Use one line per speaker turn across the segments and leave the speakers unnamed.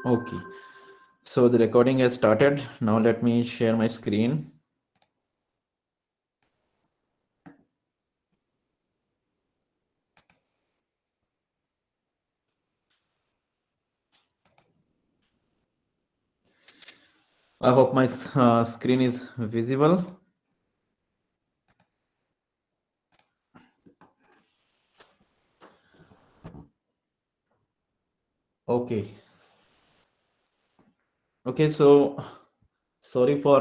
Okay, so the recording has started. Now let me share my screen. I hope my screen is visible. Okay. Okay, so sorry for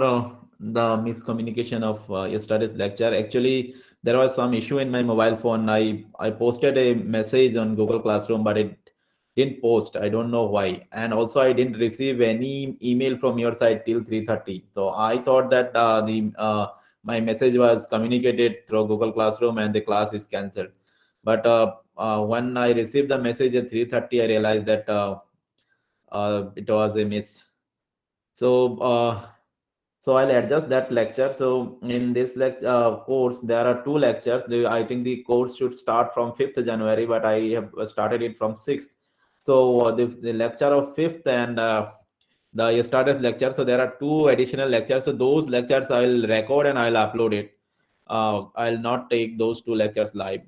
the miscommunication of yesterday's lecture. Actually, there was some issue in my mobile phone. I posted a message on Google Classroom, but it didn't post. I don't know why. And also, I didn't receive any email from your side till 3:30. So I thought that the my message was communicated through Google Classroom and the class is cancelled. But when I received the message at 3:30, I realized that it was a miss. So so I'll adjust that lecture. So in this course, there are two lectures. I think the course should start from 5th January, but I have started it from 6th. So the lecture of 5th and the yesterday's lecture. So there are two additional lectures. So those lectures I'll record and I'll upload it. I'll not take those two lectures live.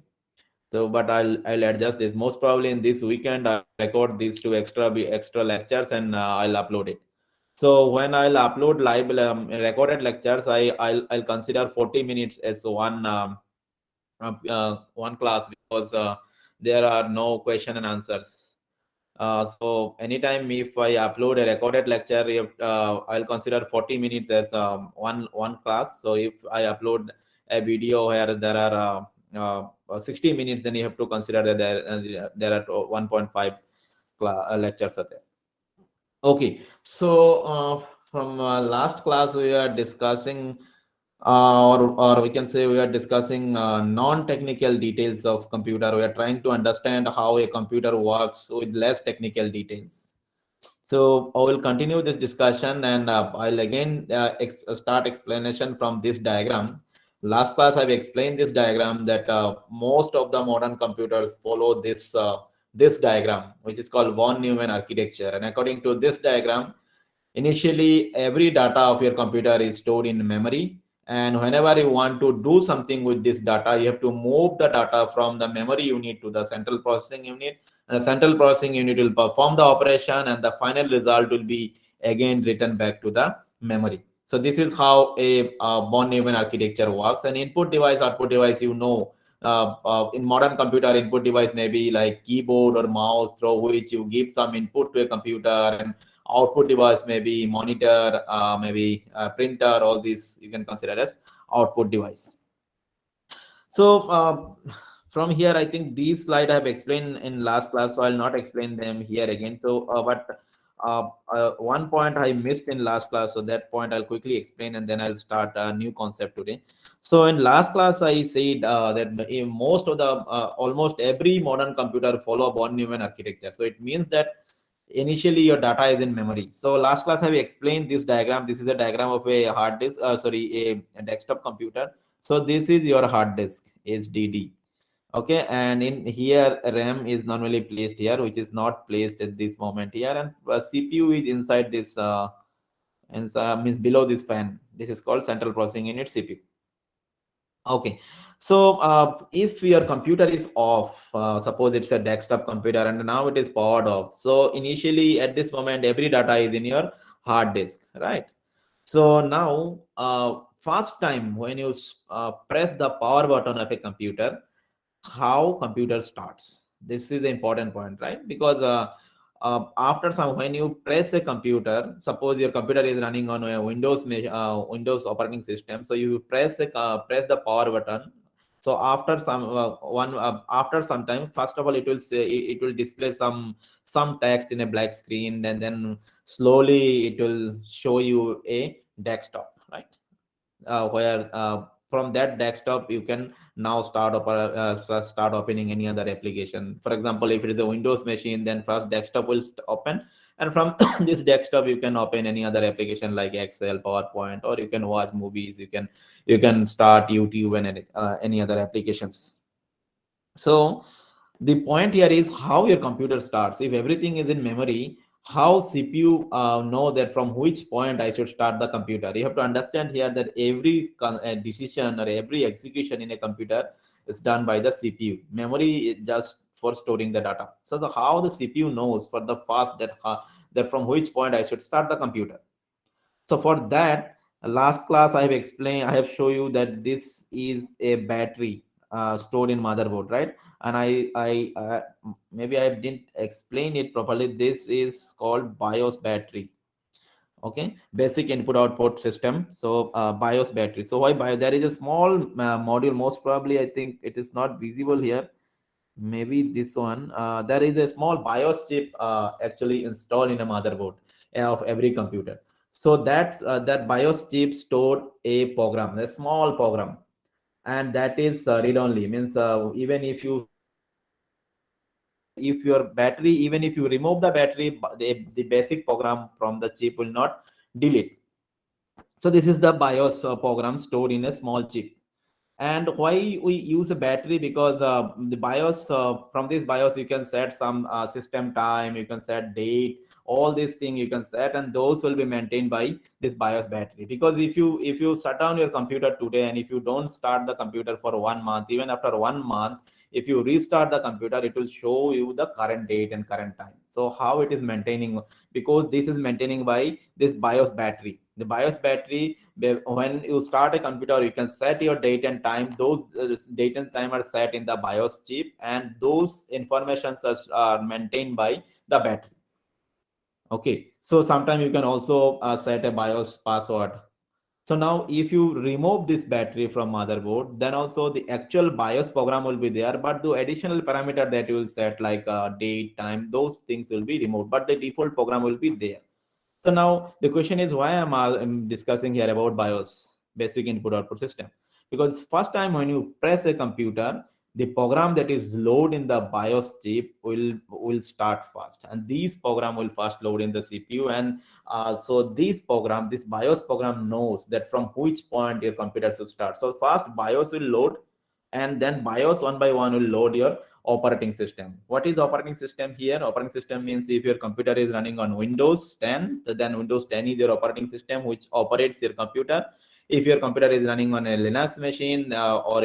So, but I'll adjust this. Most probably in this weekend, I'll record these two extra lectures and I'll upload it. So when I'll upload live recorded lectures, I'll consider 40 minutes as one class because there are no question and answers. So anytime if I upload a recorded lecture, I'll consider 40 minutes as one class. So if I upload a video where there are 60 minutes, then you have to consider that there are 1.5 lectures are there. Okay, so from last class we are discussing, or we can say we are discussing non-technical details of computer. We are trying to understand how a computer works with less technical details. So I will continue this discussion and I'll again start explanation from this diagram. Last class I've explained this diagram that most of the modern computers follow this diagram, which is called von Neumann architecture. And according to this diagram, initially every data of your computer is stored in memory. And whenever you want to do something with this data, you have to move the data from the memory unit to the central processing unit, and the central processing unit will perform the operation and the final result will be again written back to the memory. So this is how a von Neumann architecture works. And input device, output device, in modern computer, input device may be like keyboard or mouse through which you give some input to a computer, and output device maybe monitor, maybe printer. All these you can consider as output device. So from here, I think these slides I have explained in last class, so I'll not explain them here again. So, one point I missed in last class, so that point I'll quickly explain, and then I'll start a new concept today. So in last class, I said that in most of the almost every modern computer follow von Neumann architecture. So it means that initially your data is in memory. So last class I have explained this diagram. This is a diagram of a hard disk, a desktop computer. So this is your hard disk, HDD. Okay, and in here RAM is normally placed here, which is not placed at this moment here, and CPU is inside this, and means below this fan. This is called central processing unit, CPU. Okay, so if your computer is off, suppose it's a desktop computer and now it is powered off. So initially at this moment, every data is in your hard disk, right? So now, first time when you press the power button of a computer, how computer starts. This is the important point, right? Because after some, when you press a computer, suppose your computer is running on a Windows operating system, so you press the power button. So after after some time, first of all, it will say, it will display some text in a black screen, and then slowly it will show you a desktop, right? Where from that desktop you can now start opening any other application. For example, if it is a Windows machine, then first desktop will open, and from this desktop you can open any other application like Excel, PowerPoint, or you can watch movies, you can start YouTube and any other applications. So the point here is how your computer starts. If everything is in memory, how CPU know that from which point I should start the computer. You have to understand here that every decision or every execution in a computer is done by the CPU. Memory is just for storing the data. So how the CPU knows for the fast that from which point I should start the computer. So for that, last class I have explained, I have shown you that this is a battery stored in motherboard, right? And maybe I didn't explain it properly. This is called BIOS battery. Okay, basic input output system. So BIOS battery. So why BIOS? There is a small module. Most probably, I think it is not visible here. Maybe this one. There is a small BIOS chip actually installed in a motherboard of every computer. So that BIOS chip stored a program, a small program, and that is read only. Means even if your battery, even if you remove the battery, the basic program from the chip will not delete. So this is the BIOS program stored in a small chip. And why we use a battery? Because the BIOS, from this BIOS you can set some system time, you can set date, all these things you can set, and those will be maintained by this BIOS battery. Because if you shut down your computer today and if you don't start the computer for 1 month, even after 1 month, if you restart the computer, it will show you the current date and current time. So how it is maintaining? Because this is maintaining by this BIOS battery. The BIOS battery, when you start a computer, you can set your date and time. Those date and time are set in the BIOS chip, and those informations are maintained by the battery. Okay, so sometimes you can also set a BIOS password. So now if you remove this battery from motherboard, then also the actual BIOS program will be there, but the additional parameter that you will set, like date, time, those things will be removed, but the default program will be there. So now the question is, why I'm discussing here about BIOS, basic input output system? Because first time when you press a computer, the program that is load in the BIOS chip will start fast, and these program will first load in the CPU. And so this BIOS program knows that from which point your computer should start. So first BIOS will load, and then BIOS one by one will load your operating system. What is operating system here? Operating system means if your computer is running on Windows 10, then Windows 10 is your operating system which operates your computer. If your computer is running on a Linux machine, or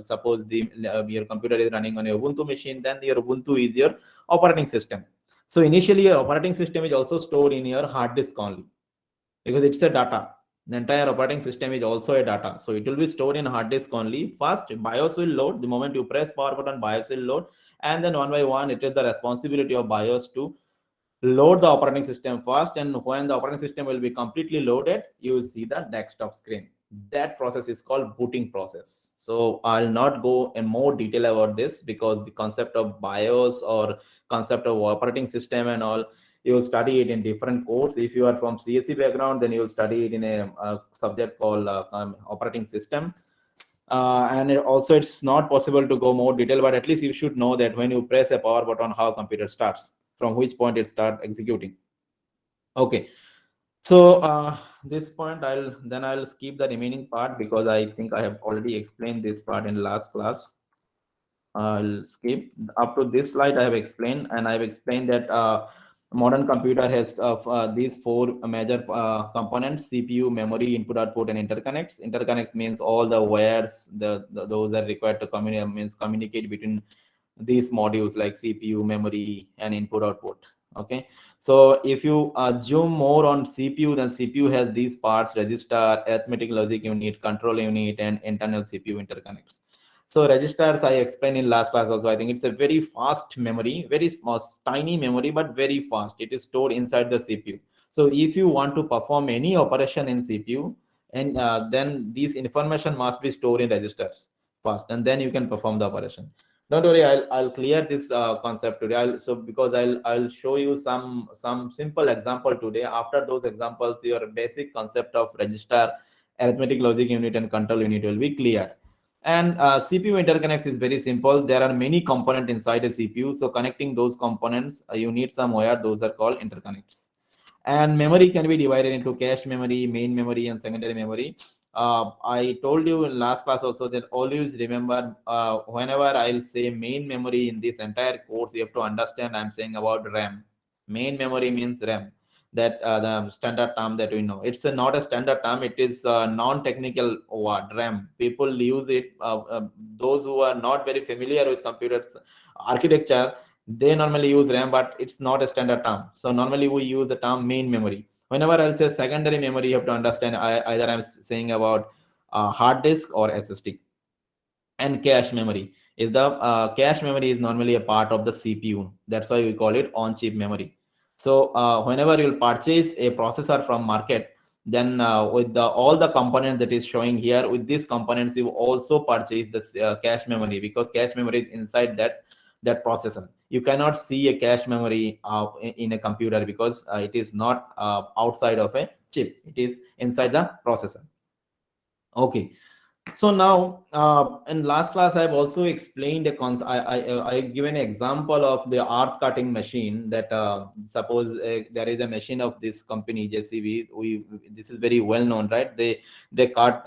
suppose your computer is running on a Ubuntu machine, then your Ubuntu is your operating system. So initially your operating system is also stored in your hard disk only, because it's a data. The entire operating system is also a data, so it will be stored in hard disk only. First BIOS will load. The moment you press power button, BIOS will load, and then one by one it is the responsibility of BIOS to load the operating system first. And when the operating system will be completely loaded, you will see the desktop screen. That process is called booting process. So I'll not go in more detail about this, because the concept of BIOS or concept of operating system and all, you will study it in different course. If you are from CSE background, then you will study it in a subject called operating system. And also it's not possible to go more detail, but at least you should know that when you press a power button, how computer starts, from which point it start executing. Okay, so this point I'll skip the remaining part, because I think I have already explained this part in last class. I'll skip up to this slide. I have explained, and I've explained that modern computer has these four major components: CPU, memory, input output, and interconnects. Interconnects means all the wires, those are required to communicate between these modules like CPU, memory, and input output. Okay, so if you zoom more on CPU, then CPU has these parts: register, arithmetic logic unit, control unit, and internal CPU interconnects. So registers I explained in last class also. I think it's a very fast memory, very small, tiny memory, but very fast. It is stored inside the CPU. So if you want to perform any operation in CPU, and then these information must be stored in registers first, and then you can perform the operation. Don't worry, I'll clear this concept today. I'll show you some simple example today. After those examples, your basic concept of register, arithmetic logic unit, and control unit will be clear. And CPU interconnects is very simple. There are many components inside a CPU. So connecting those components, you need some wire. Those are called interconnects. And memory can be divided into cache memory, main memory, and secondary memory. I told you in last class also that always remember, whenever I'll say main memory in this entire course, you have to understand I'm saying about RAM. Main memory means RAM. That the standard term that we know. It's not a standard term. It is a non-technical word, RAM. People use it. Those who are not very familiar with computers architecture, they normally use RAM, but it's not a standard term. So normally we use the term main memory. Whenever I'll say secondary memory, you have to understand either I'm saying about hard disk or SSD. And cache memory is the cache memory is normally a part of the CPU. That's why we call it on-chip memory. So whenever you'll purchase a processor from market, then with all the components that is showing here, with these components, you also purchase the cache memory, because cache memory is inside that processor. You cannot see a cache memory in a computer, because it is not outside of a chip. It is inside the processor. Okay. So now, in last class, I've also explained a concept. I given an example of the earth cutting machine. That suppose there is a machine of this company JCB. This is very well known, right? They cut.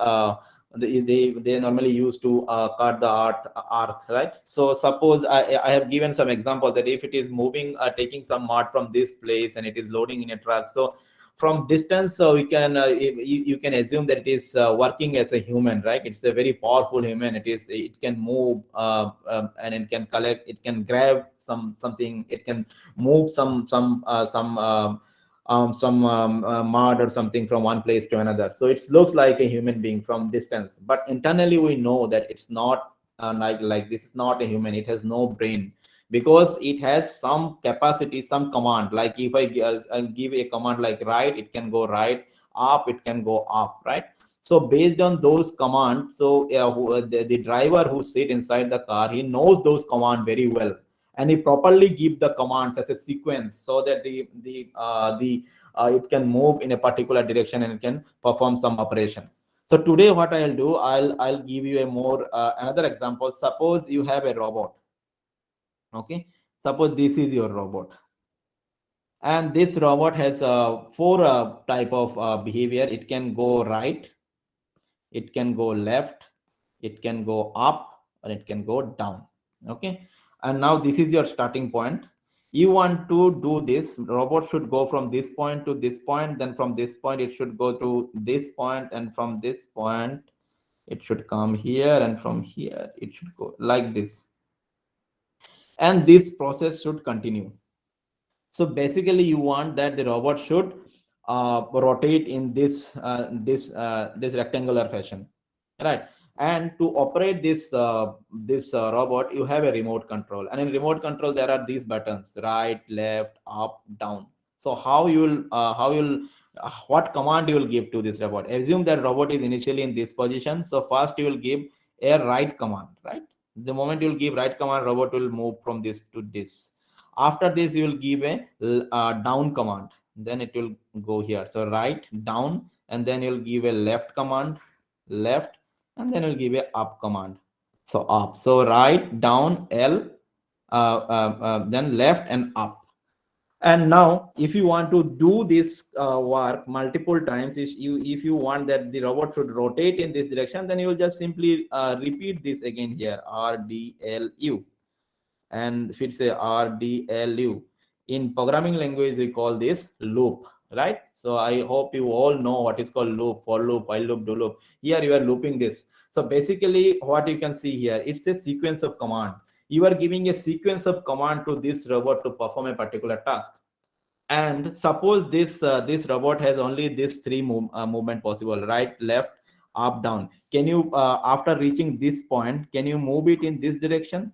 They normally used to cut the earth, right? So suppose I have given some example that if it is moving, taking some mud from this place and it is loading in a truck. So from distance, we can you can assume that it is working as a human, right? It's a very powerful human. It can move, and it can collect, it can grab something, it can move some mud or something from one place to another. So it looks like a human being from distance, but internally we know that it's not like this is not a human. It has no brain, because it has some capacity, some command. Like if I give a command like right, it can go right, up, it can go up, right? So based on those commands, so the driver who sit inside the car, he knows those commands very well, and he properly give the commands as a sequence, so that it can move in a particular direction and it can perform some operation. So today what I'll do, I'll give you a more another example. Suppose you have a robot. Okay, suppose this is your robot, and this robot has four type of behavior. It can go right, it can go left, it can go up, or it can go down. Okay, and now this is your starting point. You want to do this, robot should go from this point to this point, then from this point it should go to this point, and from this point it should come here, and from here it should go like this, and this process should continue. So basically you want that the robot should rotate in this rectangular fashion, right? And to operate this robot, you have a remote control, and in remote control there are these buttons: right, left, up, down. So how you'll what command you will give to this robot? Assume that robot is initially in this position, so first you will give a right command, right? The moment you will give right command, robot will move from this to this. After this you will give a down command, then it will go here. So right, down, and then you'll give a left command, left, and then you'll give a up command, so up. So right, down, L, then left and up. And now if you want to do this work multiple times, if you want that the robot should rotate in this direction, then you will just simply repeat this again here, RDLU. And if it's a RDLU, in programming language we call this loop, right? So I hope you all know what is called loop: for loop, while loop, do loop. Here you are looping this. So basically what you can see here, it's a sequence of command. You are giving a sequence of command to this robot to perform a particular task. And suppose this robot has only this three movement possible: right, left, up, down. Can you after reaching this point, can you move it in this direction,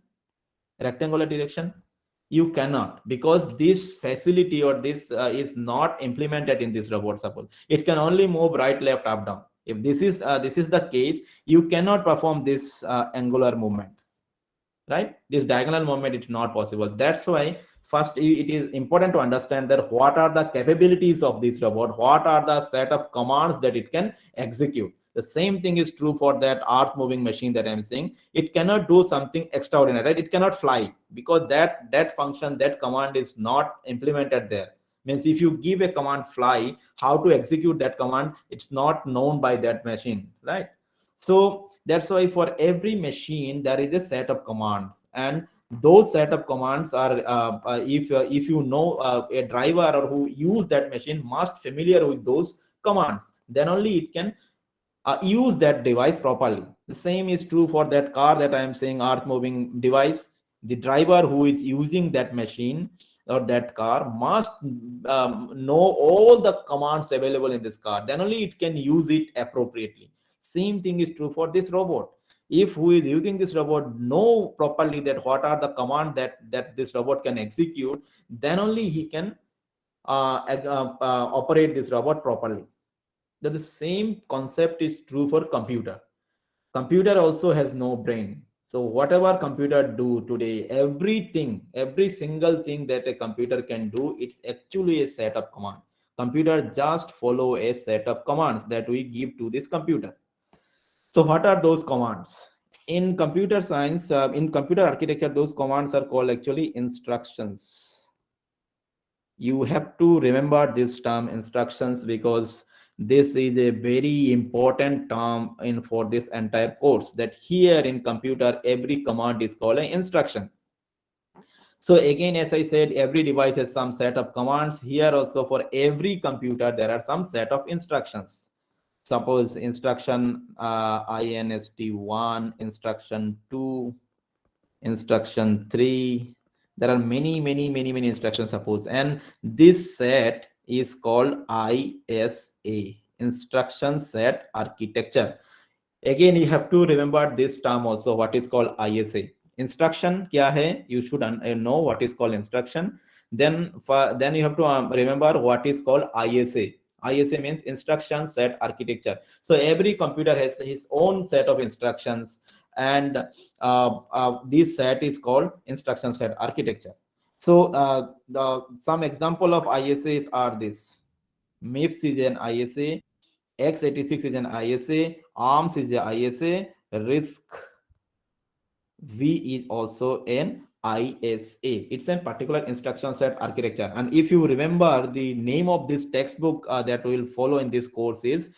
rectangular direction? You cannot, because this facility or this is not implemented in this robot. Suppose it can only move right, left, up, down. If this is the case, you cannot perform this angular movement, right? This diagonal movement, it's not possible. That's why first it is important to understand that what are the capabilities of this robot, what are the set of commands that it can execute. The same thing is true for that earth moving machine that I'm saying. It cannot do something extraordinary, right? It cannot fly, because that function, that command is not implemented there. Means if you give a command fly, how to execute that command, it's not known by that machine, right? So that's why for every machine there is a set of commands, and Those set of commands are if you know a driver or who use that machine must familiar with those commands, then only it can use that device properly. The same is true for that car that I am saying, earth moving device. The driver who is using that machine or that car must know all the commands available in this car, then only it can use it appropriately. Same thing is true for this robot. If who is using this robot know properly that what are the command that this robot can execute, then only he can operate this robot properly. That the same concept is true for computer. Computer also has no brain. So whatever computer do today, every single thing that a computer can do, it's actually a set of command. Computer just follow a set of commands that we give to this computer. So what are those commands? In computer science, in computer architecture, those commands are called actually instructions. You have to remember this term instructions, because this is a very important term in for this entire course, that here in computer every command is called an instruction. So again, as I said, every device has some set of commands. Here also for every computer there are some set of instructions. Suppose instruction inst1, instruction 2, instruction 3. There are many instructions, suppose, and this set is called ISA, instruction set architecture. Again, you have to remember this term also, what is called ISA. Instruction kya hai? You should know what is called instruction. Then you have to remember what is called ISA. ISA means instruction set architecture. So every computer has his own set of instructions, and this set is called instruction set architecture. So some example of ISAs are this: MIPS is an ISA, x86 is an ISA, ARMS is an ISA, RISC V is also an ISA. It's a particular instruction set architecture. And if you remember, the name of this textbook that we will follow in this course is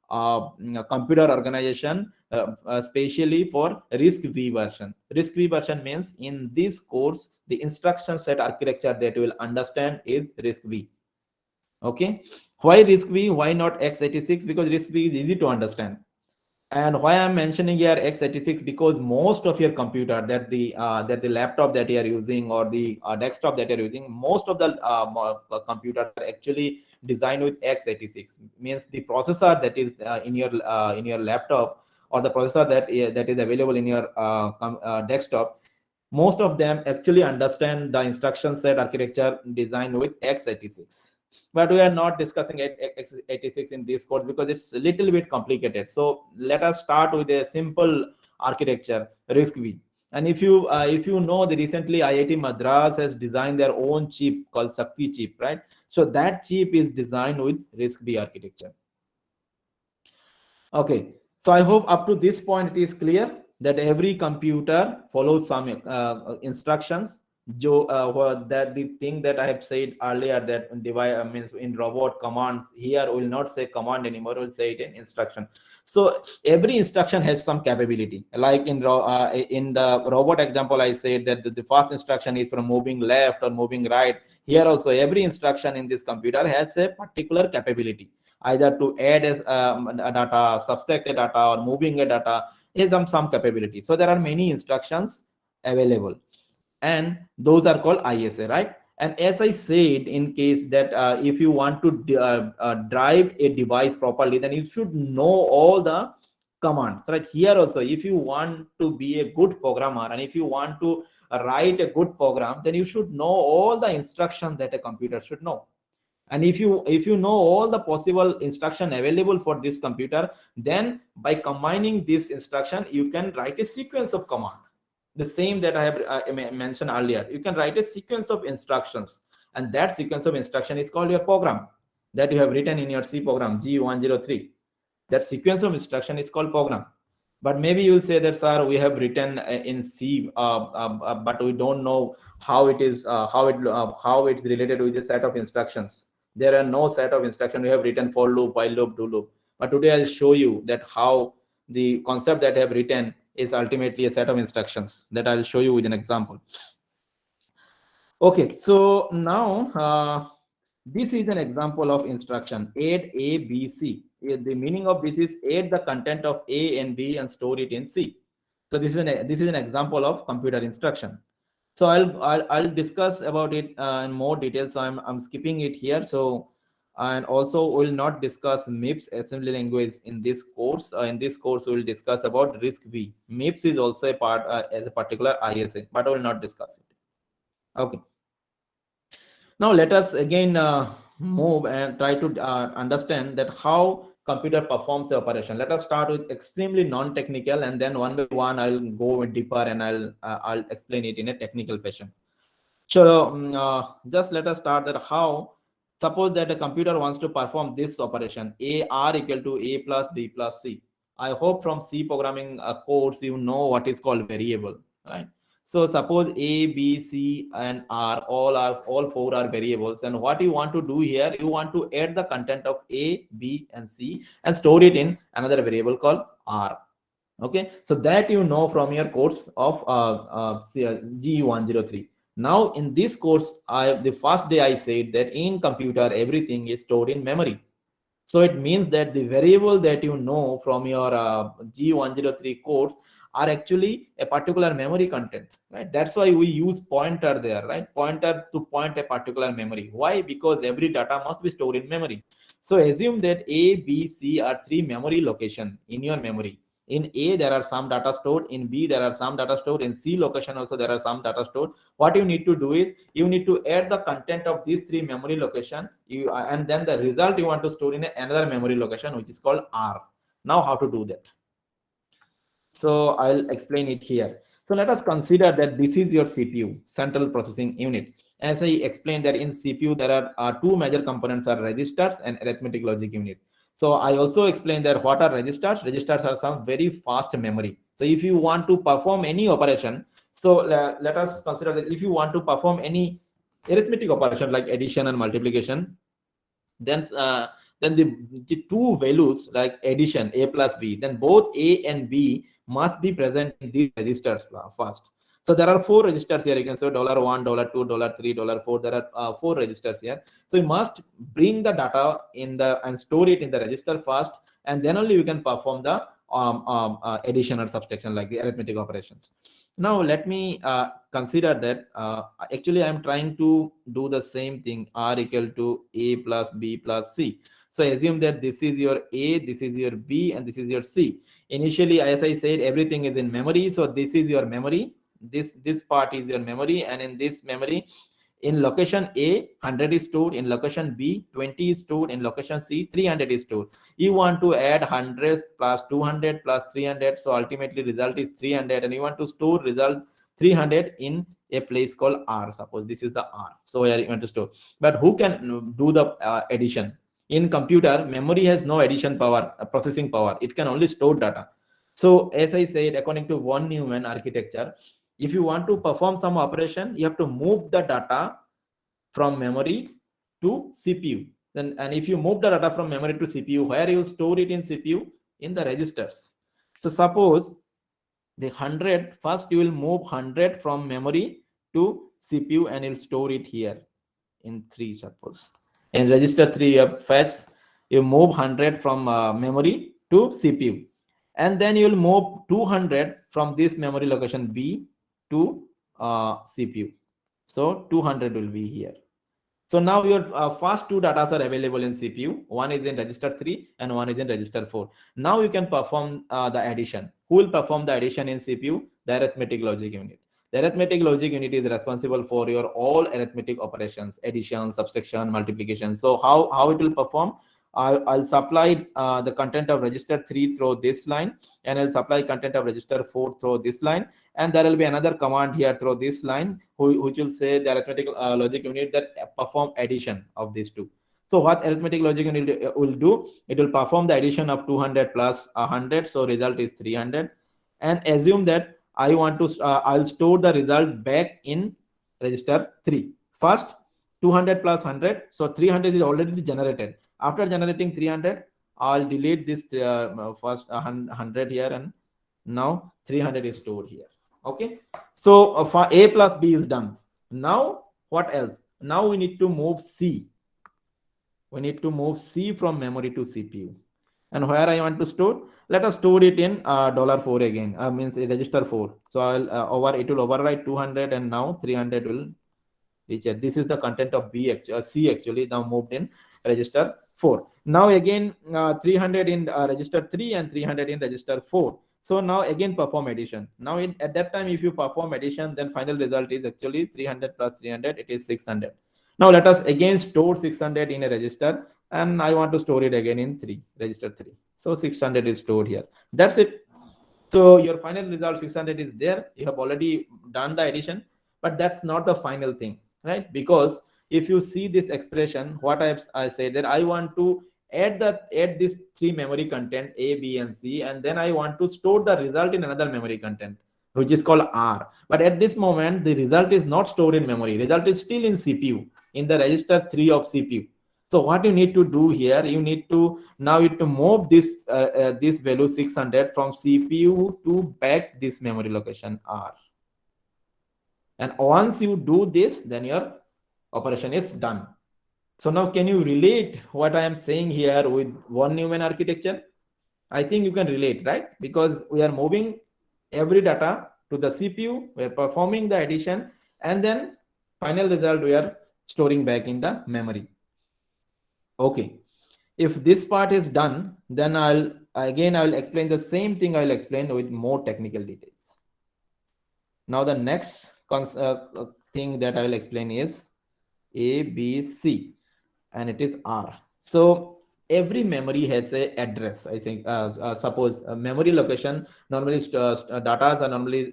computer organization, especially for RISC-V version. RISC-V version means in this course, the instruction set architecture that you will understand is RISC-V. Okay. Why RISC-V? Why not x86? Because RISC-V is easy to understand. And why I'm mentioning here x86, because most of your computer, that the laptop that you are using or the desktop that you're using, most of the computers are actually designed with x86. Means the processor that is in your laptop, or the processor that is available in your desktop, most of them actually understand the instruction set architecture designed with x86. But we are not discussing x86 in this course because it's a little bit complicated. So let us start with a simple architecture, RISC-V. And if you know, the recently IIT Madras has designed their own chip called Sakti chip, right? So that chip is designed with RISC-V architecture. Okay, so I hope up to this point it is clear that every computer follows some instructions. That the thing that I have said earlier, that device means in robot commands, here we will not say command anymore, we'll say it in instruction. So every instruction has some capability. Like in the robot example, I said that the first instruction is for moving left or moving right. Here also every instruction in this computer has a particular capability, either to add a data, subtract a data, or moving a data, is some capability. So there are many instructions available, and those are called ISA, right? And as I said, in case that if you want to drive a device properly, then you should know all the commands, right? Here also, if you want to be a good programmer, and if you want to write a good program, then you should know all the instructions that a computer should know. And if you know all the possible instruction available for this computer, then by combining this instruction, you can write a sequence of command, the same that I have mentioned earlier. You can write a sequence of instructions, and that sequence of instruction is called your program that you have written in your C program G103. That sequence of instruction is called program. But maybe you will say that, sir, we have written in C, but we don't know how it is, how it's related with the set of instructions. There are no set of instruction. We have written for loop, while loop, do loop. But today I'll show you that how the concept that I have written is ultimately a set of instructions that I'll show you with an example. Okay, so now this is an example of instruction add A, B, C. The meaning of this is add the content of A and B and store it in C. So this is an example of computer instruction. So I'll discuss about it in more detail. So I'm skipping it here. So and also we'll not discuss MIPS assembly language in this course. In this course we'll discuss about RISC-V. MIPS is also a part as a particular ISA, but I will not discuss it. Okay. Now let us again move and try to understand that how computer performs the operation. Let us start with extremely non-technical, and then one by one I'll go deeper and I'll explain it in a technical fashion. So just let us start that how. Suppose that a computer wants to perform this operation A R equal to A plus B plus C. I hope from C programming course you know what is called variable, right? So suppose A, B, C, and R all four are variables, and what you want to do here, you want to add the content of A, B, and C and store it in another variable called R. Okay, so that you know from your course of G103. Now in this course, the first day I said that in computer everything is stored in memory. So it means that the variable that you know from your G103 course are actually a particular memory content, right? That's why we use pointer there, right? Pointer to point a particular memory. Why? Because every data must be stored in memory. So assume that A, B, C are three memory location in your memory. In A, there are some data stored. In B, there are some data stored. In C location also, there are some data stored. What you need to do is you need to add the content of these three memory location, and then the result you want to store in another memory location, which is called R. Now, how to do that? So I'll explain it here. So let us consider that this is your CPU, central processing unit. As I explained that in CPU, there are two major components are registers and arithmetic logic unit. So I also explained that what are registers? Registers are some very fast memory. So if you want to perform any operation, so let us consider that if you want to perform any arithmetic operation like addition and multiplication, then the two values like addition A plus B, then both A and B must be present in these registers first. So there are four registers here. You can say $1, $2, $3, $4. There are four registers here. So you must bring the data and store it in the register first, and then only you can perform the addition or subtraction like the arithmetic operations. Now let me consider that actually I'm trying to do the same thing, R equal to A plus B plus C. So assume that this is your A, this is your B, and this is your C. Initially, as I said, everything is in memory. So this is your memory. This part is your memory, and in this memory, in location A, 100 is stored. In location B, 20 is stored. In location C, 300 is stored. You want to add 100 plus 200 plus 300. So ultimately result is 300, and you want to store result 300 in a place called R. Suppose this is the R. So where you want to store. But who can do the addition? In computer, memory has no addition power, processing power. It can only store data. So as I said, according to von Neumann architecture, if you want to perform some operation, you have to move the data from memory to CPU. And if you move the data from memory to CPU, where you store it in CPU? In the registers. So suppose the 100, first you will move 100 from memory to CPU and you'll store it here in 3, suppose. In register 3, you move 100 from memory to CPU. And then you'll move 200 from this memory location B to CPU. So 200 will be here. So now your first two data are available in CPU. One is in register 3 and one is in register 4. Now you can perform the addition. Who will perform the addition in CPU? The arithmetic logic unit. The arithmetic logic unit is responsible for your all arithmetic operations, addition, subtraction, multiplication. So how it will perform? I'll supply the content of register 3 through this line, and I'll supply content of register 4 through this line, and there will be another command here through this line which will say the arithmetic logic unit that perform addition of these two. So what arithmetic logic unit will do? It will perform the addition of 200 plus 100, so result is 300, and assume that I want to I'll store the result back in register 3. First 200 plus 100, so 300 is already generated. After generating 300, I'll delete this first 100 here, and Now 300 is stored here. Okay, so for A plus B is done. Now what else? Now we need to move C. We need to move C from memory to CPU. And where I want to store, let us store it in $4 again, means register 4. So I'll it will overwrite 200, and now 300 will reach it. This is the content of C actually now moved in register 4. Now again 300 in register 3 and 300 in register 4. So now again perform addition. Now at that time, if you perform addition, then final result is actually 300 plus 300, it is 600. Now let us again store 600 in a register, and I want to store it again in register 3. So 600 is stored here. That's it. So your final result 600 is there. You have already done the addition, but that's not the final thing, right? Because if you see this expression, what I said that I want to add this 3 memory content A, B, and C, and then I want to store the result in another memory content, which is called R. But at this moment, the result is not stored in memory. Result is still in CPU, in the register 3 of CPU. So what you need to do here, you need to move this this value 600 from CPU to back this memory location R. And once you do this, then your operation is done. So now can you relate what I am saying here with von Neumann architecture? I think you can relate, right? Because we are moving every data to the CPU, we are performing the addition, and then final result we are storing back in the memory. Okay, if this part is done, then I will explain the same thing. I will explain with more technical details. Now the next thing that I will explain is A, B, C, and it is R. So every memory has a address. I think suppose a memory location, normally data are normally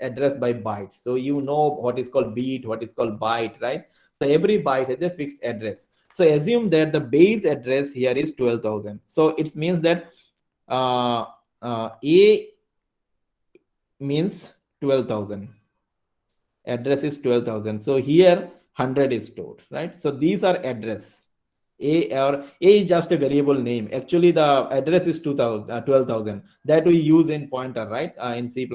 addressed by bytes. So you know what is called bit, what is called byte, right? So every byte has a fixed address. So assume that the base address here is 12,000. So it means that A means 12,000. Address is 12,000. So here 100 is stored, right? So these are address. A is just a variable name. Actually, the address is 12,000. That we use in pointer, right? In C++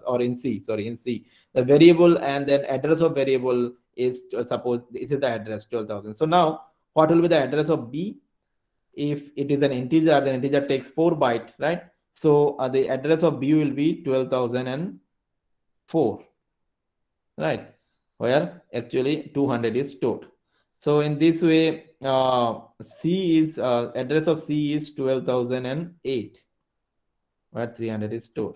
or in C. Sorry, in C. The variable and then address of variable is suppose this is the address 12,000. So now what will be the address of B? If it is an integer, then integer takes 4 bytes, right? So the address of B will be 12,004, right? Where actually 200 is stored. So in this way, C is address of C is 12,008, where 300 is stored.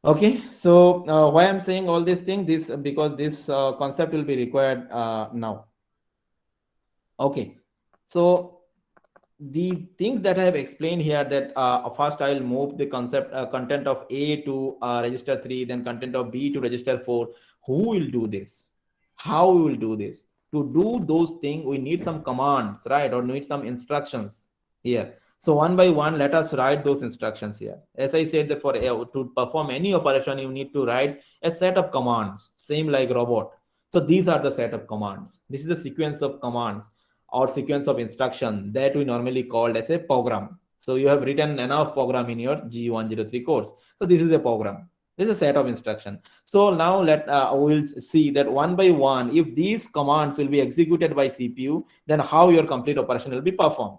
Okay, so why I'm saying all these things, because this concept will be required now. Okay, so the things that I have explained here, that first I will move the content of A to register 3, then content of B to register 4. Who will do this? How we will do this? To do those things, we need some commands, right? Or need some instructions here. So one by one, let us write those instructions here. As I said, that for to perform any operation, you need to write a set of commands, same like robot. So these are the set of commands. This is the sequence of commands or sequence of instruction that we normally called as a program. So you have written enough program in your G103 course. So this is a program. This is a set of instruction. So now we'll see that one by one, if these commands will be executed by CPU, then how your complete operation will be performed.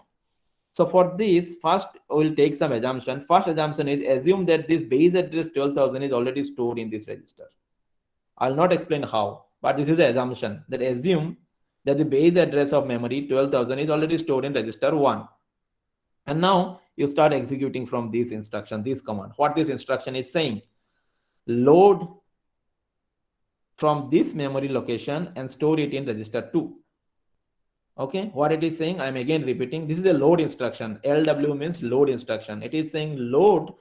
So for this, first we'll take some assumption. First assumption is assume that this base address 12,000 is already stored in this register. I'll not explain how, but this is the assumption, that assume that the base address of memory 12,000 is already stored in register 1. And now you start executing from this instruction, this command. What this instruction is saying, load from this memory location and store it in register 2. Okay, what it is saying, I'm again repeating, this is a load instruction. LW means load instruction. It is saying load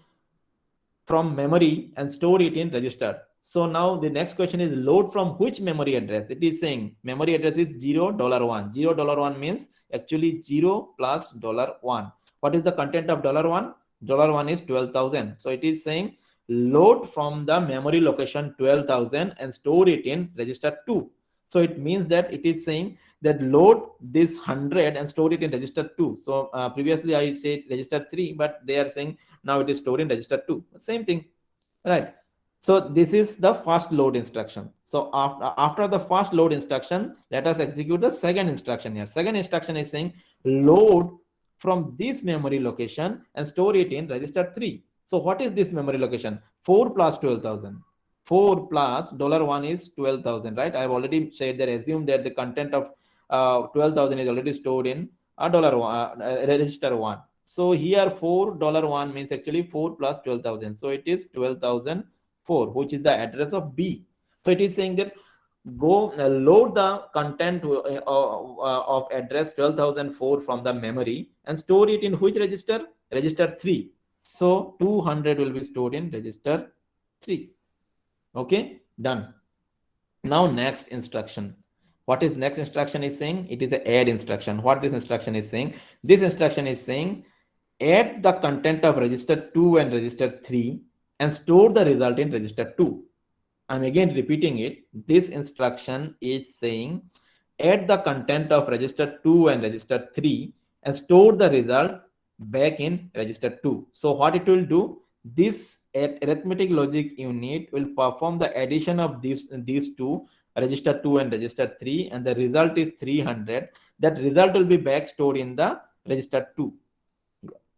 from memory and store it in register. So now the next question is load from which memory address? It is saying memory address is $0, $1. $0 means actually 0 plus $1. What is the content of $1? $1 is 12,000. So it is saying load from the memory location 12,000 and store it in register 2. So it means that it is saying that load this 100 and store it in register 2. So previously I said register 3, but they are saying now it is stored in register 2. Same thing, right? So this is the first load instruction. So after the first load instruction, let us execute the second instruction here. Second instruction is saying load from this memory location and store it in register 3. So what is this memory location? 4 plus 12,000. 4 plus $1 is 12,000, right? I've already said that assume that the content of 12,000 is already stored in a register 1. So here $4 means actually 4 plus 12,000. So it is 12,004, which is the address of B. So it is saying that go load the content of address 12,004 from the memory and store it in which register? Register 3. So 200 will be stored in register 3. Okay, done. Now next instruction. What is next instruction is saying? It is a add instruction. What this instruction is saying? This instruction is saying add the content of register 2 and register 3 and store the result in register 2. I'm again repeating it. This instruction is saying add the content of register 2 and register 3 and store the result back in register 2. So what it will do, this arithmetic logic unit will perform the addition of these two, register 2 and register 3, and the result is 300. That result will be back stored in the register 2.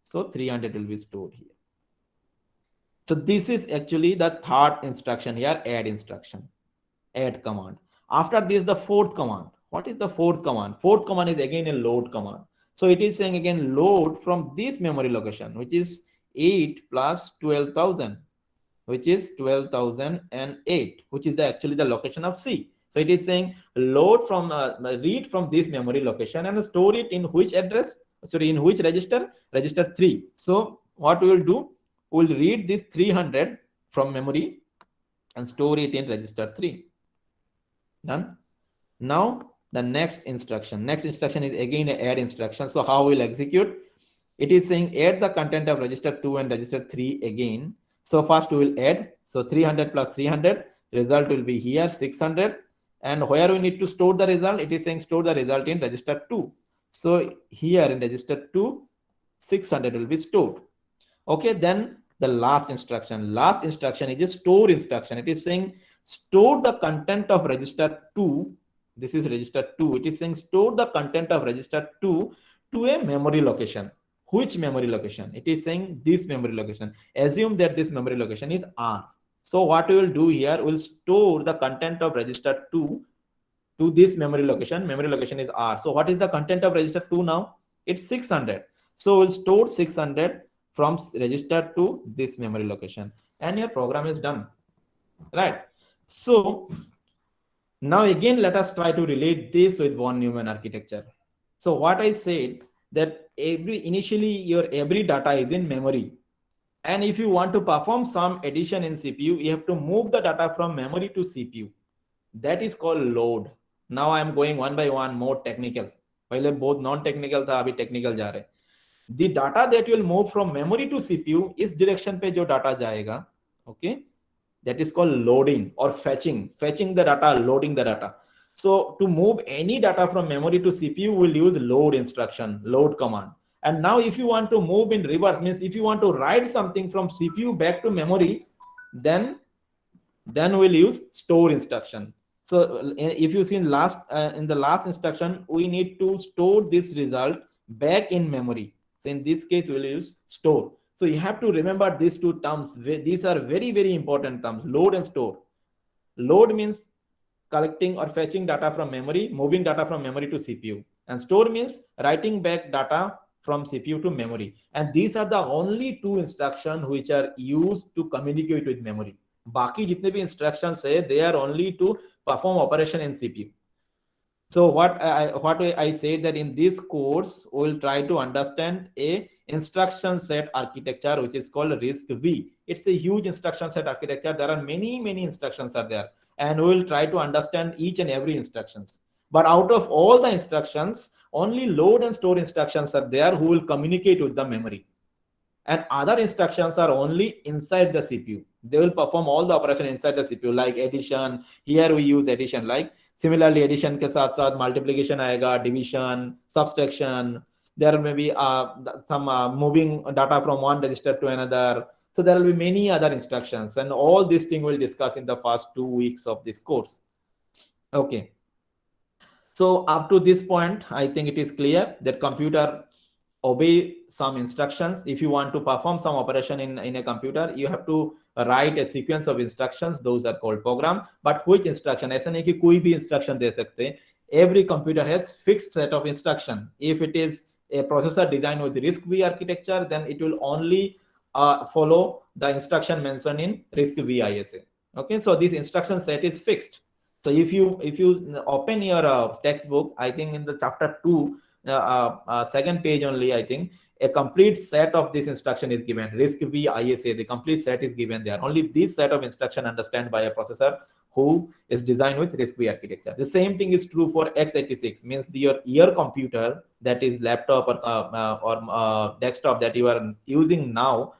So 300 will be stored here. So this is actually the third instruction here, add instruction, add command. After this, the fourth command. What is the fourth command? Fourth command is again a load command. So it is saying again load from this memory location, which is 8 plus 12,000, which is 12,008, which is actually the location of C. So it is saying load from read from this memory location and store it in which address? Sorry, in which register? Register 3. So what we will do? We will read this 300 from memory and store it in register 3. Done. Now the next instruction. Next instruction is again an add instruction. So how we'll execute? It is saying add the content of register 2 and register 3 again. So first we will add. So 300 plus 300, result will be here 600. And where we need to store the result? It is saying store the result in register 2. So here in register 2, 600 will be stored. Okay, then the last instruction. Last instruction is a store instruction. It is saying store the content of register 2. This is register 2. It is saying store the content of register 2 to a memory location. Which memory location? It is saying this memory location. Assume that this memory location is R. So what we will do here, we will store the content of register 2 to this memory location. Memory location is R. So what is the content of register 2 now? It's 600. So we'll store 600 from register to this memory location, and your program is done, right? So now again, let us try to relate this with von Neumann architecture. So what I said that initially your every data is in memory, and if you want to perform some addition in CPU, you have to move the data from memory to CPU. That is called load. Now I am going one by one more technical. पहले बहुत non-technical था, अभी technical जा रहे. The data that will move from memory to CPU is direction पे जो data जाएगा, okay? That is called loading or fetching. Fetching the data, loading the data. So to move any data from memory to CPU, we'll use load instruction, load command. And now if you want to move in reverse, means if you want to write something from CPU back to memory, then we'll use store instruction. So if you see in the last instruction, we need to store this result back in memory. So in this case, we'll use store. So you have to remember these two terms. These are very, very important terms, load and store. Load means collecting or fetching data from memory, moving data from memory to CPU. And store means writing back data from CPU to memory. And these are the only two instructions which are used to communicate with memory. बाकी जितने भी instructions है, they are only to perform operation in CPU. So what I said that in this course, we will try to understand a instruction set architecture, which is called RISC-V. It's a huge instruction set architecture. There are many instructions are there, and we will try to understand each and every instructions. But out of all the instructions, only load and store instructions are there who will communicate with the memory. And other instructions are only inside the CPU. They will perform all the operation inside the CPU, like addition. Here we use addition, like Similarly, addition के साथ साथ multiplication आएगा, division, subtraction. There may be some moving data from one register to another. So there will be many other instructions, and all these things we'll discuss in the first 2 weeks of this course. Okay. So up to this point, I think it is clear that computer obey some instructions. If you want to perform some operation in a computer, you have to write a sequence of instructions. Those are called program. But which instruction? ऐसा नहीं कि कोई भी instruction दे सकते. Every computer has fixed set of instruction. If it is a processor designed with RISC-V architecture, then it will only follow the instruction mentioned in RISC-V ISA. Okay, so this instruction set is fixed. So if you open your textbook, I think in the chapter 2, second page only, I think a complete set of this instruction is given. RISC-V ISA, the complete set is given there. Only this set of instruction understand by a processor who is designed with RISC-V architecture. The same thing is true for x86, means your computer, that is laptop or desktop that you are using now.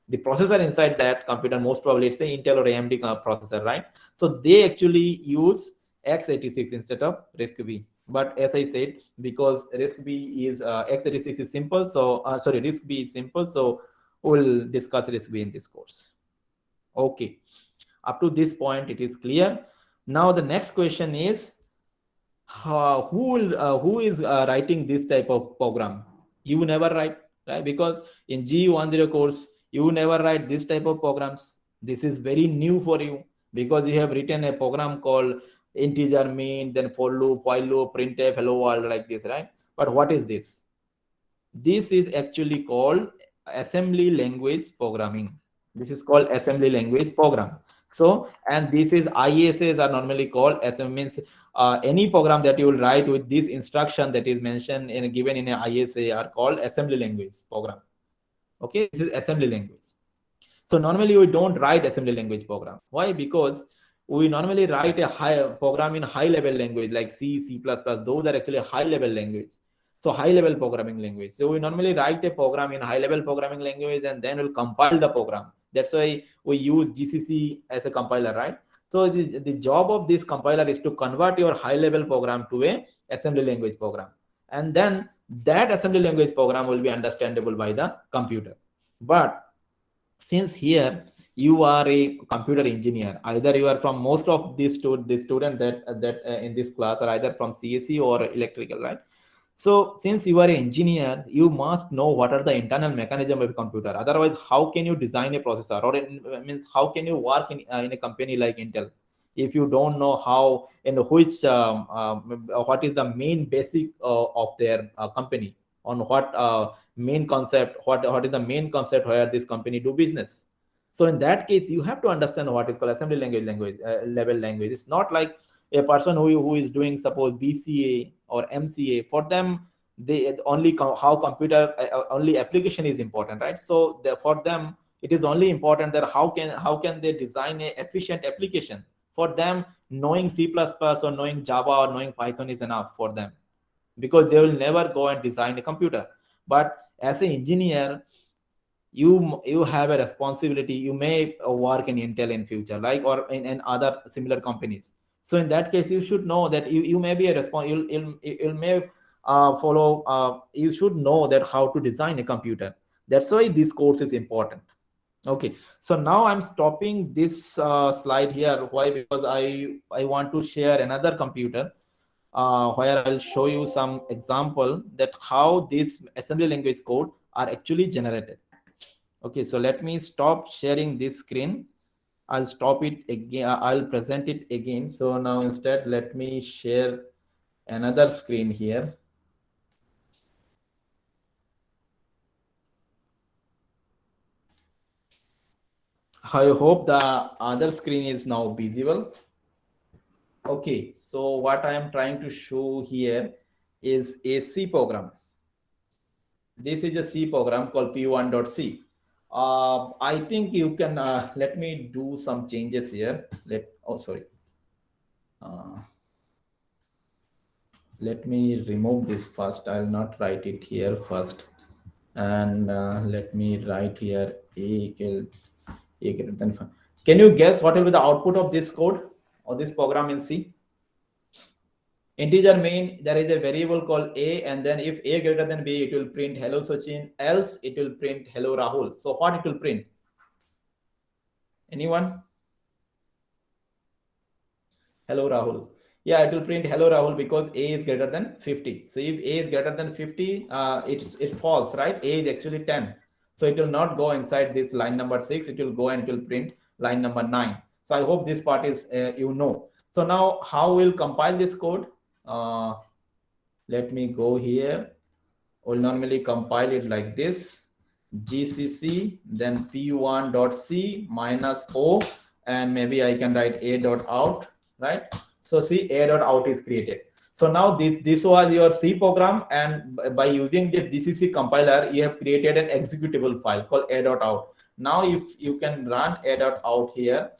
The processor inside that computer, most probably it's an Intel or AMD processor, right? So they actually use x86 instead of RISC-V. But as I said, because RISC-V is x86 is simple, so RISC-V is simple, so we'll discuss RISC-V in this course. Okay, up to this point it is clear. Now the next question is, who is writing this type of program? You never write, right? Because in GE10 course, you never write this type of programs. This is very new for you because you have written a program called integer main, then for loop, while loop, printf, hello world, like this, right? But what is this? This is actually called assembly language programming. This is called assembly language program. So, and this is ISAs are normally called means any program that you will write with this instruction that is mentioned in given in an ISA are called assembly language program. Okay, this is assembly language. So normally we don't write assembly language program. Why? Because we normally write a high program in high level language like C, C++. Those are actually high level language. So high level programming language. So we normally write a program in high level programming language and then we'll compile the program. That's why we use GCC as a compiler, right? So the job of this compiler is to convert your high level program to a assembly language program. And then that assembly language program will be understandable by the computer. But since here you are a computer engineer, either you are from most of these the student that in this class are either from CSE or electrical, right? So since you are an engineer, you must know what are the internal mechanism of a computer. Otherwise, how can you design a processor, or means how can you work in a company like Intel if you don't know how and which what is the main basic of their company, on what main concept, what is the main concept where this company do business. So in that case, you have to understand what is called assembly language level language. It's not like a person who is doing suppose BCA or MCA. For them, they only how computer only application is important, right? So for them, it is only important that how can they design a efficient application. For them, knowing C++ or knowing Java or knowing Python is enough for them, because they will never go and design a computer. But as an engineer, you have a responsibility. You may work in Intel in future, like, or in other similar companies. So in that case, you should know that you may be a you may follow. You should know that how to design a computer. That's why this course is important. Okay, so now I'm stopping this slide here. Why? Because I want to share another computer where I'll show you some example that how this assembly language code are actually generated. Okay, so let me stop sharing this screen. I'll stop it again. I'll present it again. So now instead, let me share another screen here. I hope the other screen is now visible. Okay, so what I am trying to show here is a C program. This is a C program called P1.C. I think you can let me do some changes here. Let me remove this first. I'll not write it here first, and let me write here a greater than 5. Can you guess what will be the output of this code or this program in C? Integer mean there is a variable called a, and then if a greater than b, it will print hello Sachin, else it will print hello Rahul. So what it will print? Anyone? Hello Rahul. Yeah, it will print hello Rahul because a is greater than 50. So if a is greater than 50, it's false, right? A is actually 10. So it will not go inside this line number 6. It will go and it will print line number 9. So I hope this part is you know. So now how we'll compile this code? Let me go here. We'll normally compile it like this: gcc, then p1.c minus o, and maybe I can write a.out, right? So see, a.out is created. So now this was your C program, and by using this GCC compiler, you have created an executable file called a.out. Now if you can run a.out here,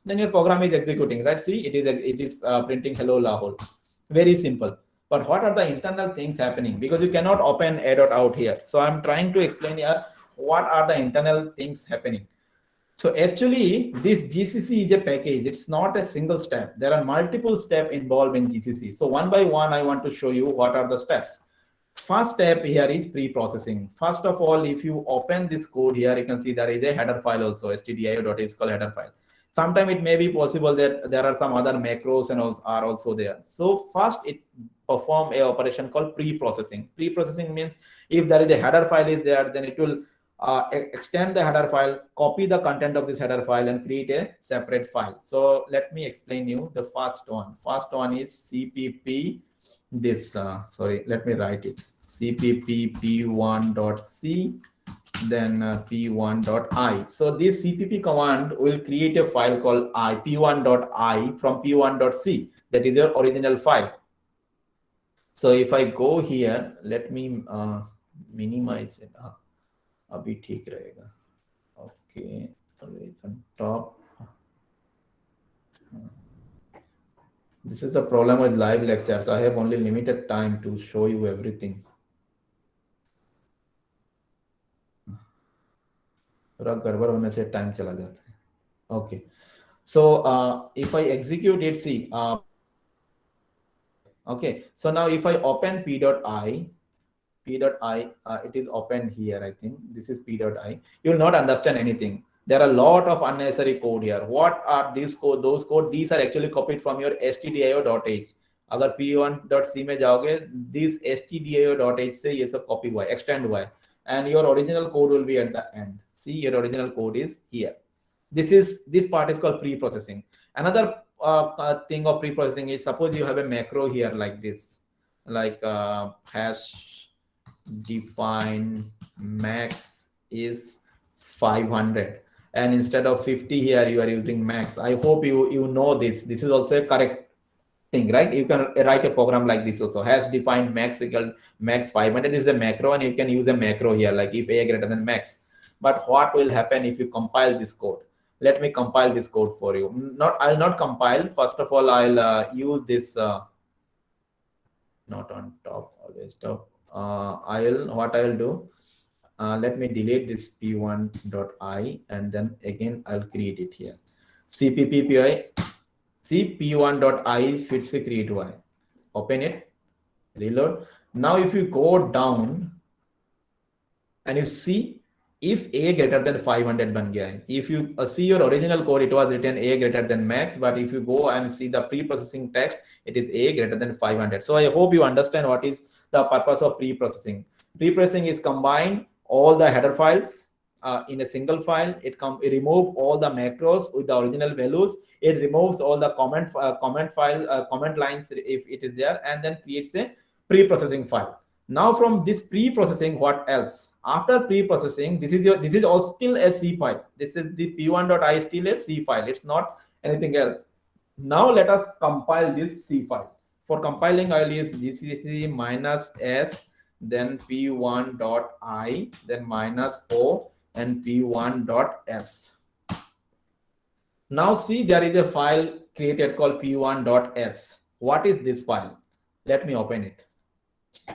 then your program is executing, right? See, it is printing hello Lahore. Very simple. But what are the internal things happening? Because you cannot open a.out here. So I'm trying to explain here what are the internal things happening. So actually, this GCC is a package. It's not a single step. There are multiple steps involved in GCC. So one by one, I want to show you what are the steps. First step here is pre-processing. First of all, if you open this code here, you can see there is a header file also, stdio.h is called header file. Sometimes it may be possible that there are some other macros and are also there. So first it perform a operation called pre-processing. Pre-processing means if there is a header file is there, then it will extend the header file, copy the content of this header file and create a separate file. So let me explain you the first one. First one is cpp this sorry, let me write it: cpp p1.c, then p1.i. So this cpp command will create a file called p1.i from p1.c. That is your original file. So if I go here, let me minimize it. Abhi theek rahega. Okay, it's on top. This is the problem with live lectures. I have only limited time to show you everything. थोड़ा गड़बड़ होने से time चला जाता है. Okay, so if I execute it, see, okay, so now if I open p.i, it is opened here. I think this is p.i. You will not understand anything. There are a lot of unnecessary code here. What are these code? Those code, these are actually copied from your stdio.h. अगर p1.c में जाओगे, this stdio.h से ये सब copy हुआ है, extend हुआ है, and your original code will be at the end. See, your original code is here. This part is called pre-processing. Another thing of pre-processing is, suppose you have a macro here like this, like hash define max is 500, and instead of 50 here you are using max. I hope you know this. This is also a correct thing, right? You can write a program like this also. Hash defined max equal max 500 is a macro, and you can use a macro here like if a greater than max. But what will happen if you compile this code? Let me compile this code for you. I'll not compile. First of all, I'll use this not on top, always top. What I'll do, let me delete this p1.i, and then again I'll create it here. cpp see, p1.i fits the create y. Open it, reload. Now if you go down and you see, if a greater than 500 ban gaya hai. If you see your original code, it was written a greater than max, but if you go and see the pre-processing text, it is a greater than 500. So I hope you understand what is the purpose of pre-processing. Pre-processing is combine all the header files in a single file. It remove all the macros with the original values. It removes all the comment lines if it is there, and then creates a pre-processing file. Now from this pre-processing, what else? After pre-processing, this is all still a C file. This is the p1.i still a C file. It's not anything else. Now let us compile this C file. For compiling, I'll use gcc minus s, then p1.i, then minus o, and p1.s. Now see, there is a file created called p1.s. What is this file? Let me open it.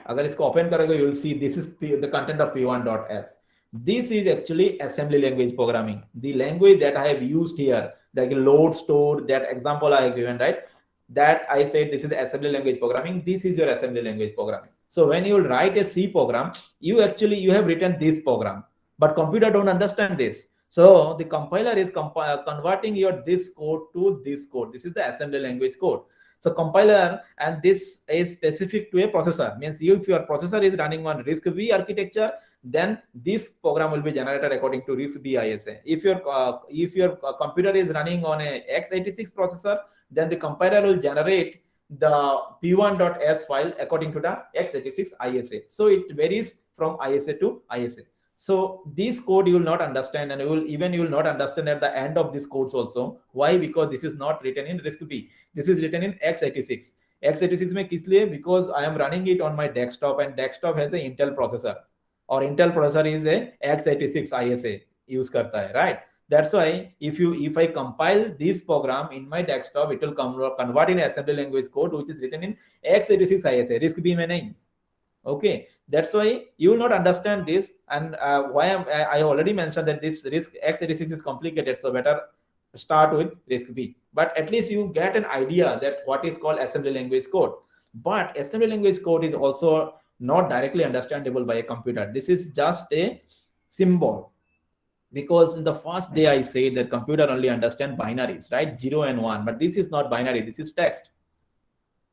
अगर इसको open करोगे, you will see this is the content of p1.s. This is actually assembly language programming. The language that I have used here, like load, store, that example I have given, right? that I said this is assembly language programming. This is your assembly language programming. So when you write a C program, you have written this program, but computer don't understand this. So the compiler is converting your this code to this code. This is the assembly language code. So compiler, and this is specific to a processor, means if your processor is running on RISC-V architecture, then this program will be generated according to RISC-V ISA. If your computer is running on a x86 processor, then the compiler will generate the p1.s file according to the x86 ISA. So it varies from ISA to ISA. So this code you will not understand, and you will not understand at the end of this codes also. Why? Because this is not written in RISC-V. This is written in x86. x86 में किस लिए? Because I am running it on my desktop, and desktop has a Intel processor, or Intel processor is a x86 ISA use करता है, right? That's why if I compile this program in my desktop, it will convert in assembly language code which is written in x86 ISA, RISC-V में नहीं. Okay, that's why you will not understand this, and I already mentioned that this RISC x86 is complicated, so better start with RISC-V. But at least you get an idea that what is called assembly language code. But assembly language code is also not directly understandable by a computer. This is just a symbol, because in the first day I say that computer only understand binaries, right? 0 and 1, but this is not binary, this is text.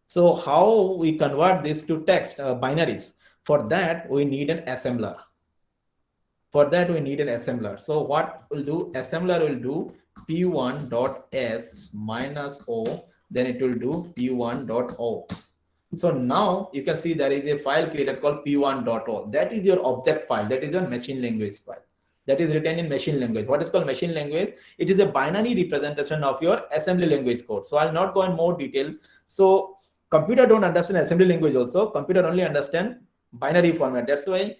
So how we convert this to text binaries? For that we need an assembler. So what will do? Assembler will do p1.s minus o, then it will do p1.o. So now you can see there is a file created called p1.o. That is your object file. That is your machine language file. That is written in machine language. What is called machine language? It is a binary representation of your assembly language code. So I'll not go in more detail. So computer don't understand assembly language also. Computer only understand binary format. That's why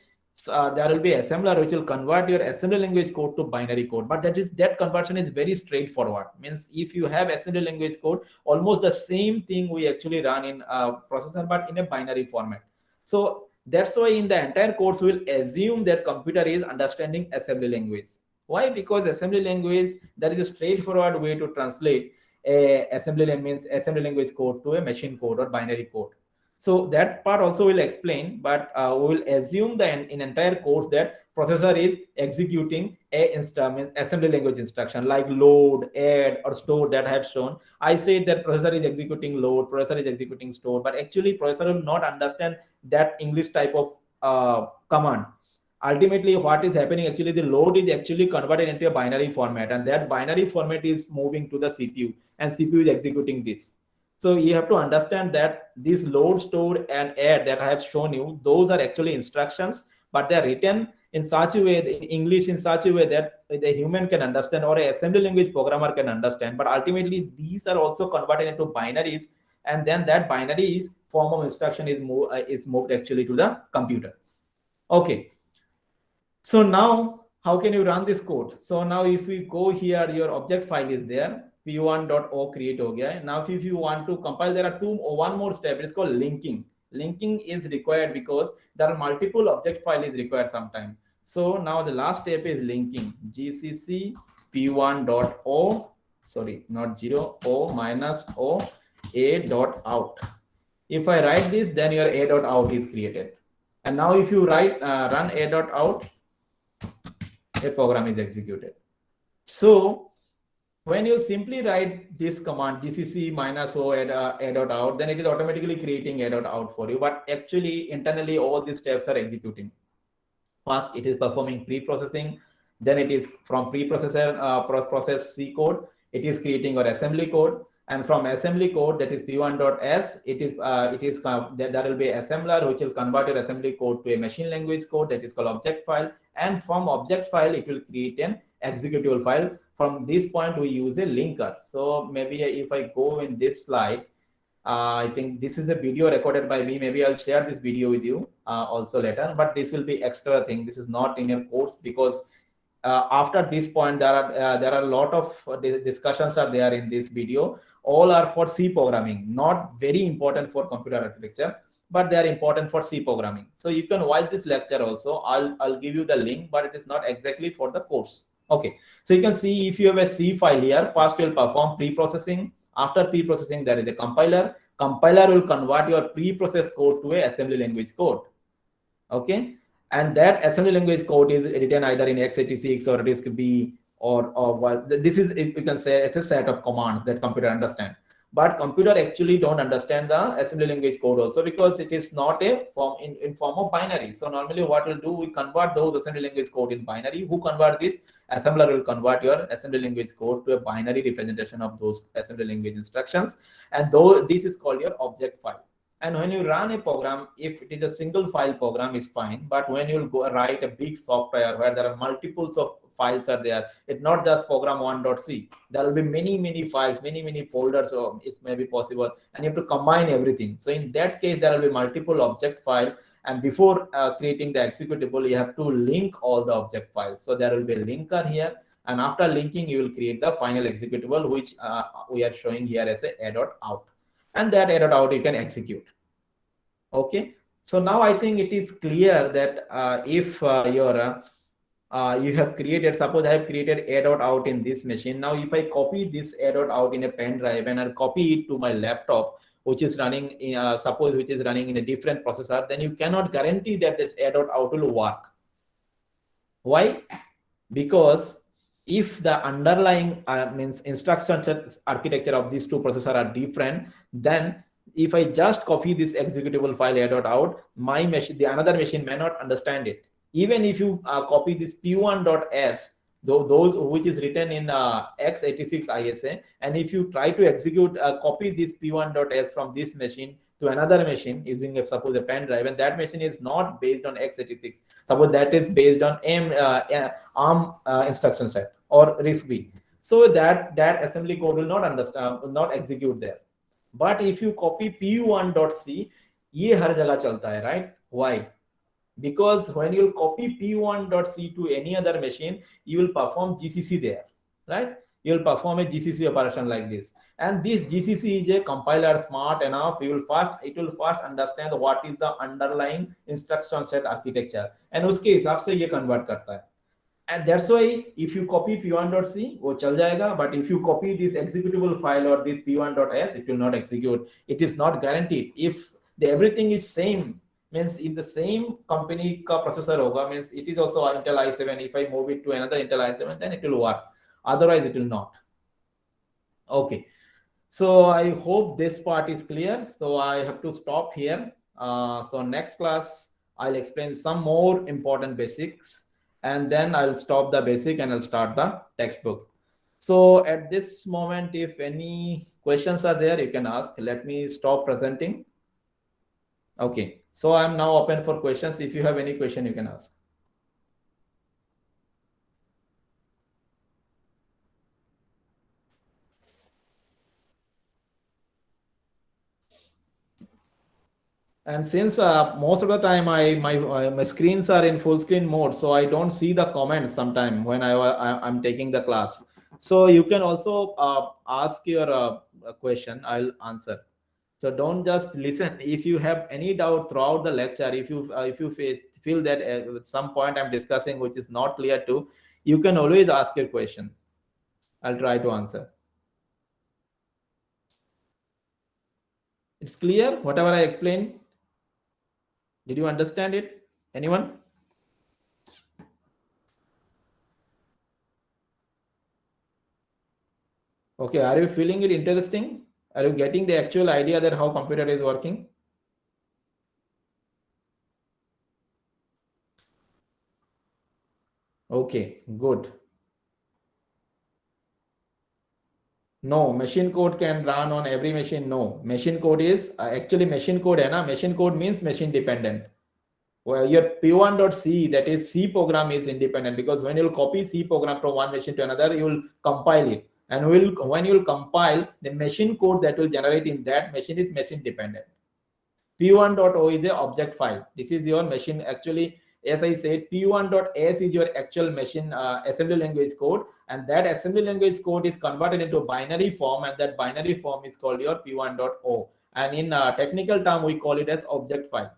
there will be assembler which will convert your assembly language code to binary code. But that conversion is very straightforward. Means if you have assembly language code, almost the same thing we actually run in a processor, but in a binary format. So that's why in the entire course we will assume that computer is understanding assembly language. Why? Because assembly language, that is a straightforward way to translate assembly language code to a machine code or binary code. So that part also will explain, but we will assume that in entire course that processor is executing a assembly language instruction like load, add, or store that I have shown. I said that processor is executing load, processor is executing store, but actually processor will not understand that English type of command. Ultimately what is happening, actually the load is actually converted into a binary format, and that binary format is moving to the CPU, and CPU is executing this. So you have to understand that this load, store, and add that I have shown you, those are actually instructions, but they are written in such a way, in English in such a way that the human can understand, or a assembly language programmer can understand. But ultimately these are also converted into binaries, and then that binary form of instruction is moved actually to the computer. Okay. So now how can you run this code? So now if we go here, your object file is there, p1.o create ho gaya. Now if you want to compile, there are one more step. It's called linking. Linking is required because there are multiple object file is required sometime. So now the last step is linking. GCC p1.o, sorry, not 0, o minus o a.out. If I write this, then your a.out is created. And now if you run a.out, a program is executed. So when you simply write this command gcc minus o a.out, then it is automatically creating a.out for you. But actually internally all these steps are executing. First it is performing pre-processing, then it is from preprocessor process C code, it is creating your assembly code, and from assembly code, that is p1.s, there will be assembler which will convert your assembly code to a machine language code, that is called object file, and from object file it will create an executable file. From this point we use a linker. So maybe if I go in this slide, I think this is a video recorded by me. Maybe I'll share this video with you also later, but this will be extra thing. This is not in your course, because after this point there are a lot of discussions are there in this video. All are for C programming, not very important for computer architecture, but they are important for C programming. So you can watch this lecture also. I'll give you the link, but it is not exactly for the course. Okay, so you can see if you have a C file here, first we'll perform pre-processing. After pre-processing, there is a compiler. Compiler will convert your pre-processed code to a assembly language code. Okay, and that assembly language code is written either in x86 or RISC-V, or well, this is, if you can say, it's a set of commands that computer understand. But computer actually don't understand the assembly language code also, because it is not a form in form of binary. So normally what we'll do, we convert those assembly language code in binary. Who convert this? Assembler will convert your assembly language code to a binary representation of those assembly language instructions, and though this is called your object file. And when you run a program, if it is a single file program, is fine. But when you go write a big software where there are multiples of files are there, it's not just program 1.c. There will be many files, many folders, so it may be possible, and you have to combine everything. So in that case, there will be multiple object file, and before creating the executable, you have to link all the object files. So there will be a linker here, and after linking, you will create the final executable, which we are showing here as a a.out. And that a.out you can execute. Okay, so now I think it is clear that if you have created, suppose I have created a.out in this machine. Now if I copy this a.out in a pen drive and I'll copy it to my laptop, which is running in, which is running in a different processor, then you cannot guarantee that this a.out will work. Why? Because if the underlying means instruction architecture of these two processors are different, then if I just copy this executable file a.out, my machine, the another machine may not understand it. Even if you copy this p1.s, those which is written in x86 ISA, and if you try to execute copy this p1.s from this machine to another machine using suppose a pen drive, and that machine is not based on x86, suppose that is based on ARM instruction set or RISC-V, so that assembly code will not understand, not execute there. But if you copy p1.c, ये हर जगह चलता है, right? Why? Because when you copy p1.c to any other machine, you will perform GCC there, right? You will perform a GCC operation like this, and this GCC is a compiler smart enough. It will first understand what is the underlying instruction set architecture, and उसके हिसाब से ये convert करता है. And that's why if you copy p1.c, वो चल जाएगा, but if you copy this executable file or this p1.s, it will not execute. It is not guaranteed. If everything is same, means if the same company का processor होगा, means it is also Intel i7. If I move it to another Intel i7, then it will work. Otherwise, it will not. Okay. So I hope this part is clear. So I have to stop here. So next class, I'll explain some more important basics, and then I'll stop the basic and I'll start the textbook. So at this moment, if any questions are there, you can ask. Let me stop presenting. Okay, so I'm now open for questions. If you have any question, you can ask. And since most of the time my screens are in full screen mode, so I don't see the comments sometime when I'm taking the class. So you can also ask your question. I'll answer. So don't just listen. If you have any doubt throughout the lecture, if you feel that at some point I'm discussing which is not clear to, you can always ask your question. I'll try to answer. It's clear whatever I explained. Did you understand it? Anyone? Okay, are you feeling it interesting? Are you getting the actual idea that how computer is working? Okay, good. No, machine code can run on every machine. No, machine code is actually machine code hai na? Machine code means machine dependent. Well, your p1.c, that is C program, is independent, because when you'll copy C program from one machine to another, you will compile it. And when you'll compile, the machine code that will generate in that machine is machine dependent. p1.o is a object file. This is your machine. Actually, as I said, p1.s is your actual machine assembly language code, and that assembly language code is converted into binary form, and that binary form is called your p1.o. And in technical term, we call it as object file.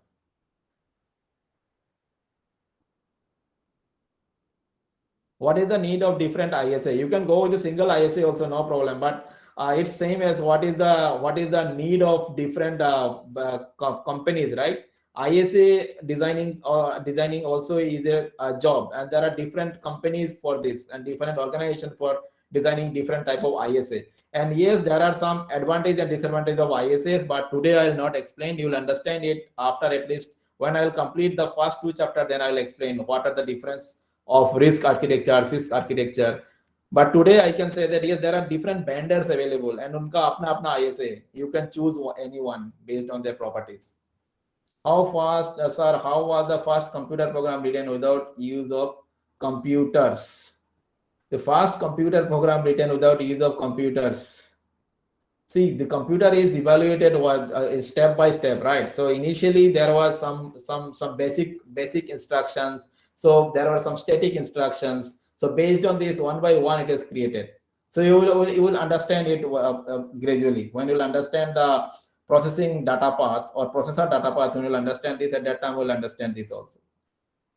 What is the need of different ISA? You can go with a single ISA also, no problem. But it's same as what is the need of different companies, right? ISA designing also is a job, and there are different companies for this and different organizations for designing different type of ISA. And yes, there are some advantage and disadvantage of ISAs, but today I will not explain. You will understand it after at least when I will complete the first 2 chapters. Then I will explain what are the difference of RISC architecture, CISC architecture. But today I can say that yes, there are different vendors available, and unka apna apna ISA. You can choose anyone based on their properties. How fast, sir? How was the first computer program written without use of computers? The first computer program written without use of computers. See, the computer is evaluated step by step, right? So initially there was some basic instructions. So there were some static instructions. So based on this, one by one, it is created. So you will understand it gradually. When you'll understand the processing data path or processor data path, when you'll understand this, at that time we'll understand this also.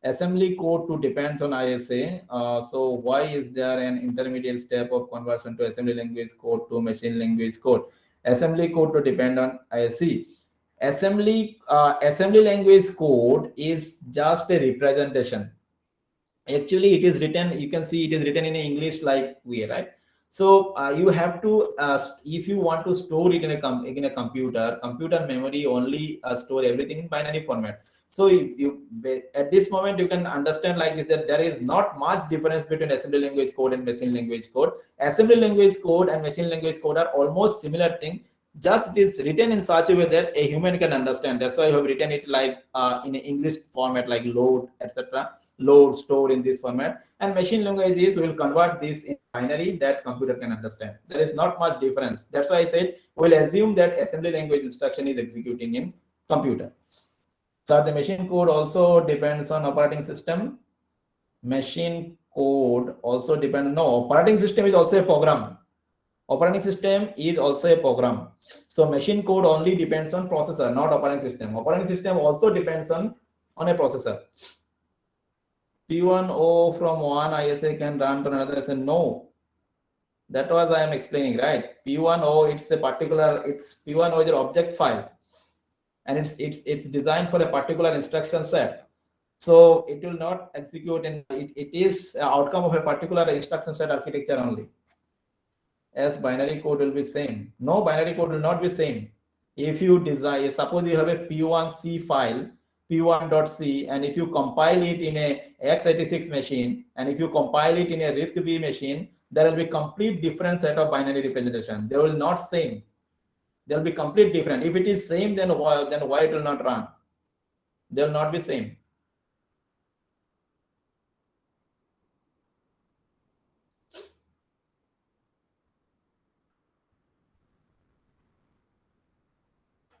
Assembly code to depends on ISA. So why is there an intermediate step of conversion to assembly language code to machine language code? Assembly code to depend on ISA. Assembly language code is just a representation. Actually, it is written. You can see it is written in English like way, right? So you have to, if you want to store it in a computer memory only store everything in binary format. So at this moment you can understand like this, that there is not much difference between assembly language code and machine language code. Assembly language code and machine language code are almost similar thing. Just it is written in such a way that a human can understand. That's why I have written it like in an English format, like load, etc. Load, store in this format. And machine language is will convert this in binary that computer can understand. There is not much difference. That's why I said we'll assume that assembly language instruction is executing in computer. So the machine code also depends on operating system. Machine code also depends. No, operating system is also a program. Operating system is also a program. So machine code only depends on processor, not operating system. Operating system also depends on a processor. P1O from one ISA can run to another ISA. No, that was I am explaining, right? P1O, it's a particular, it's P1O is an object file, and it's designed for a particular instruction set. So it will not execute, and it is an outcome of a particular instruction set architecture only. As binary code will be same. No, binary code will not be same. If you design, suppose you have a P1C file, P1.C, and if you compile it in a x86 machine, and if you compile it in a RISC-V machine, there will be complete different set of binary representation. They will not same. They will be complete different. If it is same, then why it will not run? They will not be same.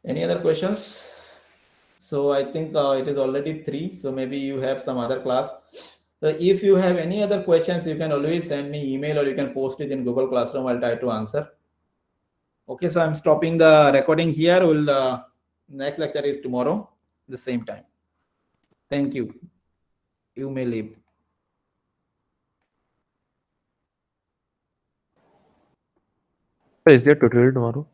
Any other questions? So I think it is already 3. So maybe you have some other class. So if you have any other questions, you can always send me email or you can post it in Google Classroom. I'll try to answer. Okay, so I'm stopping the recording here. Next lecture is tomorrow, the same time. Thank you. You may leave.
Is there tutorial tomorrow?